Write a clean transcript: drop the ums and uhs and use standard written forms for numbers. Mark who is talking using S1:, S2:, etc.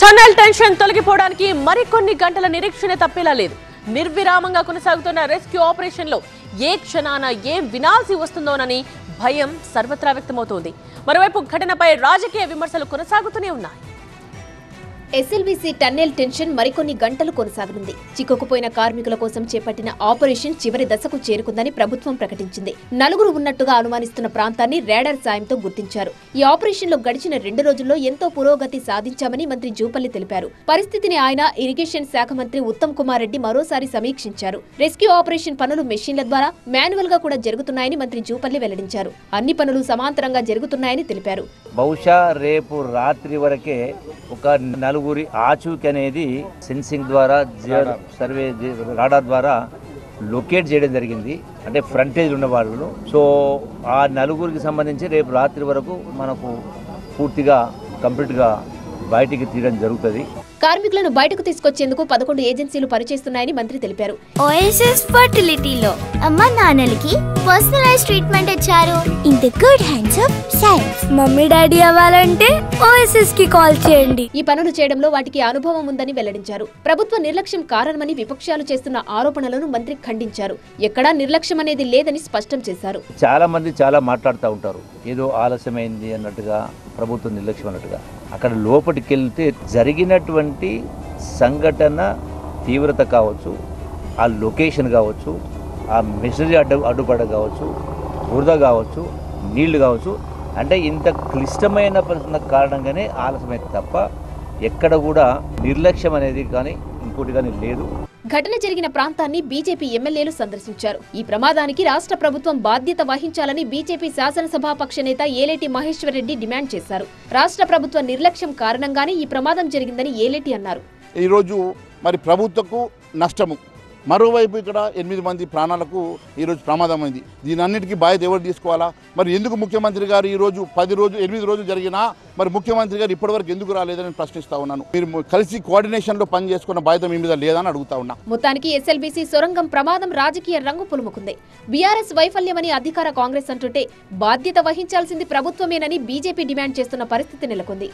S1: Tunnel tension తొలగిపోవడానికి మరికొన్ని గంటల నిరీక్షణ తప్పేలా లేదు. నిర్విరామంగా కొనసాగుతున్న రెస్క్యూ ఆపరేషన్ లో ఏ క్షణాన ఏం వినాల్సి వస్తుందోనని భయం సర్వత్రా వ్యక్తమవుతోంది. మరోవైపు ఘటనపై రాజకీయ విమర్శలు కొనసాగుతూనే ఉన్నాయి.
S2: ఎస్ఎల్బీసీ టన్నెల్ టెన్షన్ మరికొన్ని గంటలు కొనసాగనుంది. చిక్కుకుపోయిన కార్మికుల కోసం చేపట్టిన ఆపరేషన్ చివరి దశకు చేరుకుందని ప్రభుత్వం ప్రకటించింది. నలుగురు ఉన్నట్టుగా అనుమానిస్తున్న ప్రాంతాన్ని రేడార్ సాయంతో గుర్తించారు. ఈ ఆపరేషన్ లో గడిచిన 2 రోజుల్లో ఎంతో పురోగతి సాధించామని మంత్రి జూపల్లి తెలిపారు. పరిస్థితిని ఆయన ఇరిగేషన్ శాఖ మంత్రి ఉత్తమ్ కుమార్ రెడ్డి మరోసారి సమీక్షించారు. రెస్క్యూ ఆపరేషన్ పనులు మెషిన్ల ద్వారా మాన్యువల్ గా కూడా జరుగుతున్నాయని మంత్రి జూపల్లి వెల్లడించారు. అన్ని పనులు సమాంతరంగా జరుగుతున్నాయని తెలిపారు.
S3: బహుశా రేపు రాత్రి వరకే ఒక నలుగురి ఆచూకీ అనేది సెన్సింగ్ ద్వారా సర్వే రాడార్ ద్వారా లొకేట్ చేయడం జరిగింది. అంటే ఫ్రంటేజ్ ఉన్న వాళ్ళు. సో ఆ నలుగురికి సంబంధించి రేపు రాత్రి వరకు మనకు పూర్తిగా కంప్లీట్గా బయటికి తీయడం జరుగుతుంది.
S2: కార్మికులను బయటకు తీసుకొచ్చేందుకు 11 ఏజెన్సీలు పనిచేస్తున్నాయని మంత్రి తెలిపారు.
S4: ఓఎస్ఎస్ ఫర్టిలిటీలో అమ్మ నాన్నలకి పర్సనలైజ్ ట్రీట్మెంట్ ఇచ్చారు. In the good hands of science. Mummy daddy అవ్వాలంటే ఓఎస్ఎస్ కి కాల్ చేయండి.
S2: ఈ పనులు చేయడంలో వాటికి అనుభవం ఉందని వెల్లడించారు. ప్రభుత్వ నిర్లక్ష్యం కారణమని విపక్షాలు చేస్తున్న ఆరోపణలను మంత్రి ఖండించారు. ఎక్కడా నిర్లక్ష్యం అనేది లేదని స్పష్టం చేశారు.
S3: చాలా మంది చాలా మాట్లాడుతూ ఉంటారు, ఏదో ఆలస్యమైంది అన్నట్టుగా, ప్రభుత్వం నిర్లక్ష్యం అన్నట్టుగా. అక్కడ లోపలికి వెళ్తే జరిగినటువంటి సంఘటన తీవ్రత కావచ్చు, ఆ లొకేషన్ కావచ్చు, ఆ మెషినరీ అడ్డుపడ కావచ్చు, బురద కావచ్చు, నీళ్లు కావచ్చు, అంటే ఇంత క్లిష్టమైన పరిస్థితుల కారణంగానే ఆలస్యమైంది తప్ప ఎక్కడ కూడా నిర్లక్ష్యం అనేది కానీ ఇంకోటి కానీ లేదు.
S2: ఘటన జరిగిన ప్రాంతాన్ని బీజేపీ ఎమ్మెల్యేలు సందర్శించారు. ఈ ప్రమాదానికి రాష్ట్ర ప్రభుత్వం బాధ్యత వహించాలని బీజేపీ శాసనసభాపక్ష నేత ఏలేటి మహేశ్వర్ రెడ్డి డిమాండ్ చేశారు. రాష్ట్ర ప్రభుత్వ నిర్లక్ష్యం కారణంగానే ఈ ప్రమాదం జరిగిందని ఏలేటి అన్నారు.
S5: ఈరోజు మరి ప్రభుత్వకు నష్టము, మరోవైపు ఇక్కడ 8 మంది ప్రాణాలకు ఈరోజు ప్రమాదం అయింది. దీనన్నిటికీ బాధ్యత ఎవరు తీసుకోవాలా? మరి ఎందుకు ముఖ్యమంత్రి గారు ఈరోజు 8 రోజులు జరిగినా మరి ముఖ్యమంత్రి గారు ఇప్పటివరకు ఎందుకు రాలేదని ప్రశ్నిస్తా ఉన్నాను. మీరు కలిసి కోఆర్డినేషన్లో పని చేసుకున్న బాధ్యత మీ మీద లేదని అడుగుతా ఉన్నా.
S2: మొత్తానికి ఎస్ఎల్బీసీ సొరంగం ప్రమాదం రాజకీయ రంగు పులుముకుంది. బీఆర్ఎస్ వైఫల్యమని అధికార కాంగ్రెస్ అంటుంటే బాధ్యత వహించాల్సింది ప్రభుత్వమేనని బీజేపీ డిమాండ్ చేస్తున్న పరిస్థితి నెలకొంది.